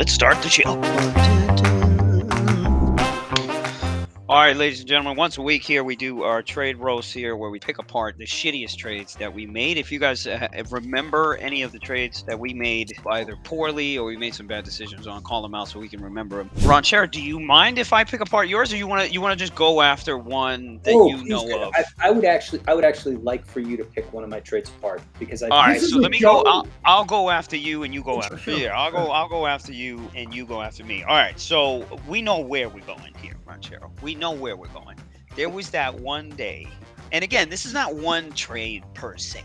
Let's start the show. All right, ladies and gentlemen, once a week here we do our trade roast here where we pick apart the shittiest trades that we made. If you guys remember any of the trades that we made either poorly or we made some bad decisions on, call them out so we can remember them. Ranchero, do you mind if I pick apart yours, or you want to just go after one that you Please know do. of? I would actually like for you to pick one of my trades apart because All right, so let me go. go. I'll go after you and you go after me. Yeah, I'll go after you and you go after me. All right, so we know where we're going here, Ranchero. We know where we're going. There was that one day, and again, this is not one trade per se,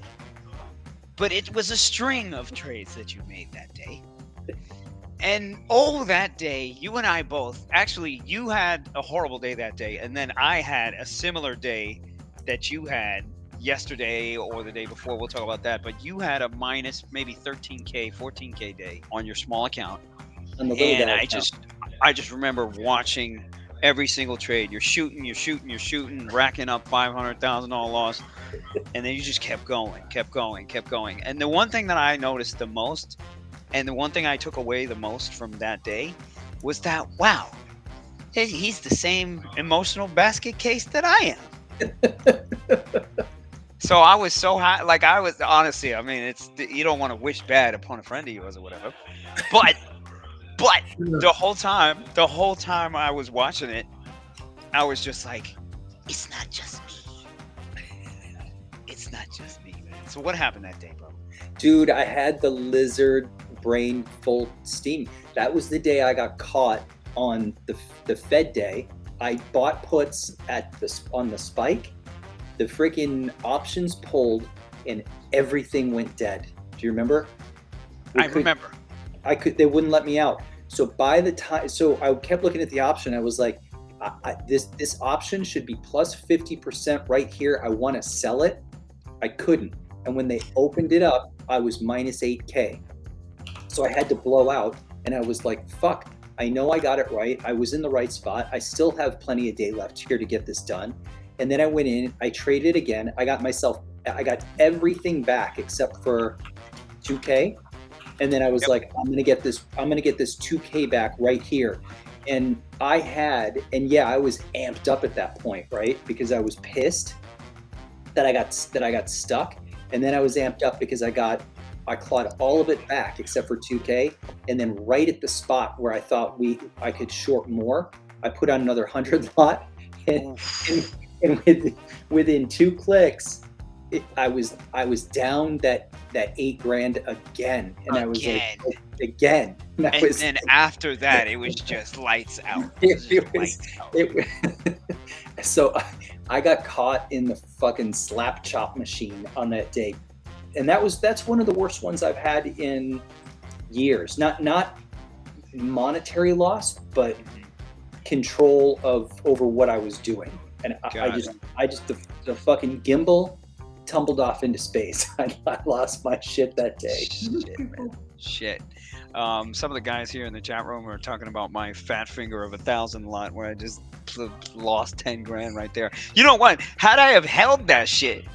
but it was a string of trades that you made that day. And that day, you and I both, actually, you had a horrible day that day, and then I had a similar day that you had yesterday or the day before. We'll talk about that. But you had a minus maybe 13K, 14K day on your small account. On the little And guy I account. just remember watching every single trade. You're shooting, racking up $500,000 loss. And then you just kept going. And the one thing that I noticed the most, and the one thing I took away the most from that day, was that, wow, he's the same emotional basket case that I am. So I was so high, like I was, honestly, I mean, you don't want to wish bad upon a friend of yours or whatever, but the whole time I was watching it, I was just like, it's not just me. It's not just me, man. So what happened that day, bro? Dude, I had the lizard brain full steam. That was the day I got caught on the Fed day. I bought puts on the spike. The freaking options pulled and everything went dead. Do you remember? I remember. They wouldn't let me out. So by the time, so I kept looking at the option. I was like, this option should be plus 50% right here. I want to sell it. I couldn't. And when they opened it up, I was minus 8K. So I had to blow out. And I was like, fuck, I know I got it right. I was in the right spot. I still have plenty of day left here to get this done. And then I went in, I traded again. I got everything back except for 2K. And then I was like, I'm gonna get this 2K back right here. And I was amped up at that point, right? Because I was pissed that I got stuck. And then I was amped up because I clawed all of it back except for 2K. And then right at the spot where I thought I could short more, I put on another 100 lot. And within 2 clicks, I was down that $8,000 again, and I was like, again. And after that, it was just lights out. So I got caught in the fucking slap chop machine on that day, and that's one of the worst ones I've had in years. Not monetary loss, but control over what I was doing. And the fucking gimbal tumbled off into space. I lost my shit that day. Shit. Some of the guys here in the chat room are talking about my fat finger of 1,000 lot where I just lost 10 grand right there. You know what? Had I have held that shit,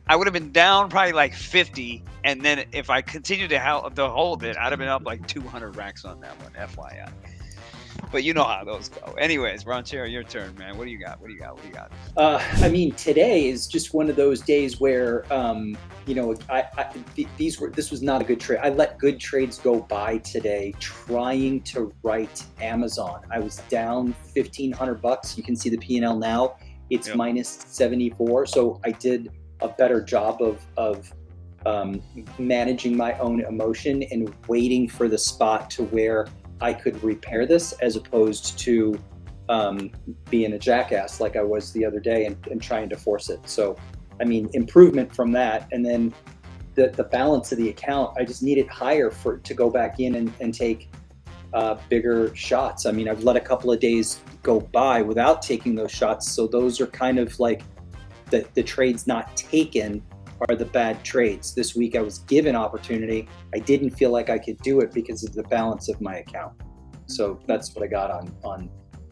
I would have been down probably like 50. And then if I continued to hold it, I'd have been up like 200 racks on that one, FYI. But you know how those go. Anyways, Ranchero, your turn, man. What do you got? I mean, today is just one of those days where, this was not a good trade. I let good trades go by today trying to write Amazon. I was down $1,500. You can see the P&L now. It's minus 74. So I did a better job of managing my own emotion and waiting for the spot to where I could repair this, as opposed to being a jackass like I was the other day and trying to force it. So, I mean, improvement from that. And then the balance of the account, I just need it higher to go back in and take bigger shots. I mean, I've let a couple of days go by without taking those shots. So those are kind of like the trades not taken are the bad trades. This week I was given opportunity. I didn't feel like I could do it because of the balance of my account. So that's what I got on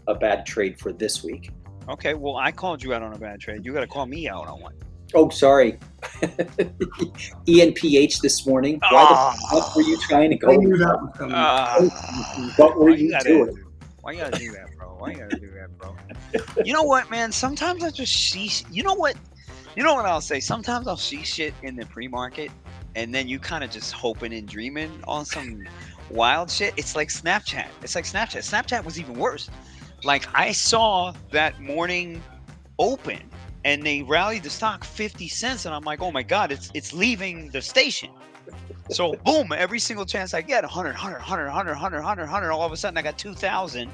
a bad trade for this week. Okay, well, I called you out on a bad trade. You got to call me out on one. Oh, sorry. ENPH this morning. Why the fuck were you trying to I go? knew that was coming. What were Why you gotta, doing? why you gotta do that, bro? Why you gotta do that, bro? You know what, man? Sometimes I just see. You know what? You know what I'll say? Sometimes I'll see shit in the pre-market, and then you kind of just hoping and dreaming on some wild shit. It's like Snapchat. It's like Snapchat. Snapchat was even worse. Like I saw that morning open, and they rallied the stock 50 cents, and I'm like, oh my god, it's leaving the station. So boom, every single chance I get, 100, 100, 100, 100, 100, 100, 100. All of a sudden, I got 2,000.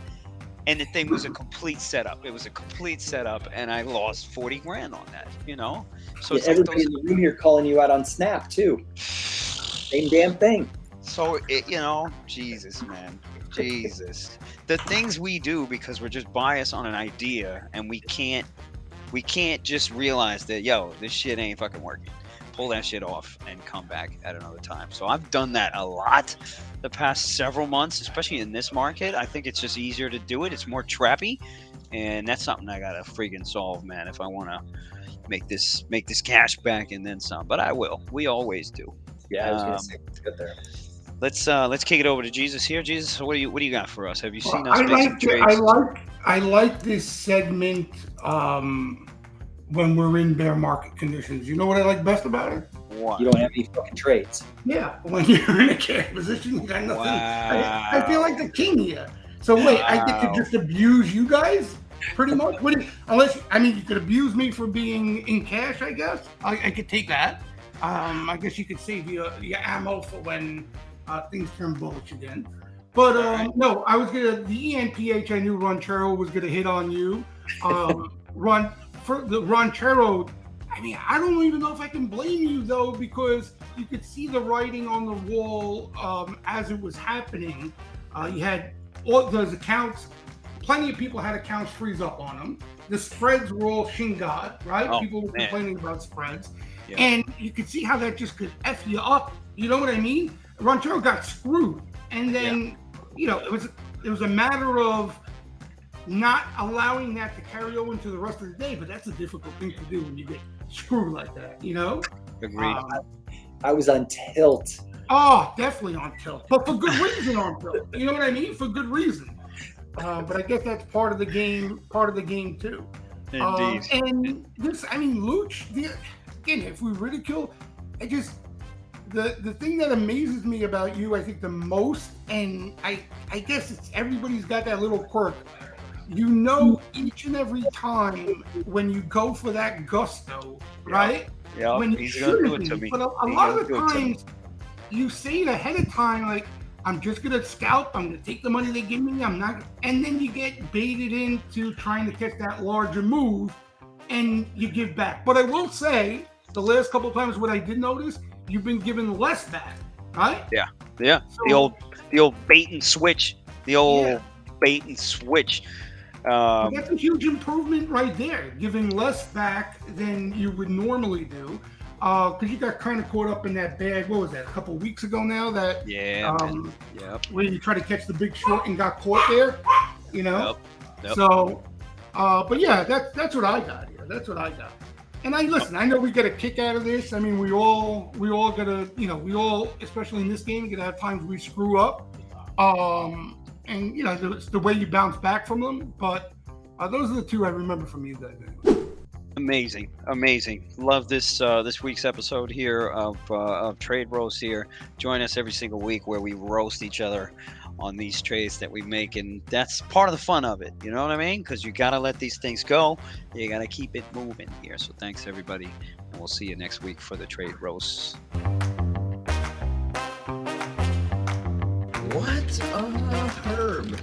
And the thing was a complete setup. It was a complete setup, and I lost 40 grand on that. You know, so Yeah, it's like everybody those. in the room here calling you out on Snap too. Same damn thing. So you know, Jesus, man, Jesus, the things we do because we're just biased on an idea, and we can't just realize that this shit ain't fucking working. Pull that shit off and come back at another time. So I've done that a lot the past several months, especially in this market. I think it's just easier to do it. It's more trappy, and that's something I gotta freaking solve, man. If I want to make this cash back and then some, but I will. We always do. Yeah, I was gonna say let's get there. Let's kick it over to Jesus here. Jesus, what do you got for us? Have you seen Well, us make some trades? I like this segment when we're in bear market conditions. You know what I like best about it? What? You don't have any fucking trades. Yeah, when you're in a cash position, you got nothing. Wow. I feel like the king here. So wait, I get to just abuse you guys, pretty much. Unless you could abuse me for being in cash. I guess I could take that. I guess you could save your ammo for when things turn bullish again. But no, I was gonna the ENPH. I knew Ranchero was gonna hit on you. Ranchero. I mean, I don't even know if I can blame you though, because you could see the writing on the wall as it was happening. You had all those accounts. Plenty of people had accounts freeze up on them. The spreads were all shingot, right? Oh, people were man. complaining about spreads. Yeah. And you could see how that just could F you up. You know what I mean? Ranchero got screwed. And then, it was a matter of not allowing that to carry over into the rest of the day. But that's a difficult thing to do when you get screwed like that, you know? Agreed. I was on tilt. Oh, definitely on tilt. But for good reason on tilt. You know what I mean? For good reason. But I guess that's part of the game too. Indeed. And this, Lucci, again, if we ridicule, the thing that amazes me about you, I think the most, and I guess it's everybody's got that little quirk. You know, each and every time when you go for that gusto, right? Yeah, When he's gonna do it to me. But a lot of the times, you say it ahead of time, like, I'm just gonna scalp. I'm gonna take the money they give me. I'm not, and then you get baited into trying to catch that larger move, and you give back. But I will say, the last couple of times, what I did notice, you've been given less back, right? Yeah. So, The old bait and switch. Bait and switch. That's a huge improvement right there, giving less back than you would normally do. Because you got kind of caught up in that bag. What was that? A couple of weeks ago now. That where you try to catch the big short and got caught there. You know. Yep. So, but yeah, that's what I got here. That's what I got. And I know we get a kick out of this. I mean, we all gotta, we all, especially in this game, gonna have times we screw up. And it's the way you bounce back from them. But those are the two I remember from you guys. Amazing. Love this week's episode here of Trade Roast here. Join us every single week where we roast each other on these trades that we make, and that's part of the fun of it. You know what I mean? Because you gotta let these things go. You gotta keep it moving here. So thanks everybody, and we'll see you next week for the Trade Roasts. What a herb.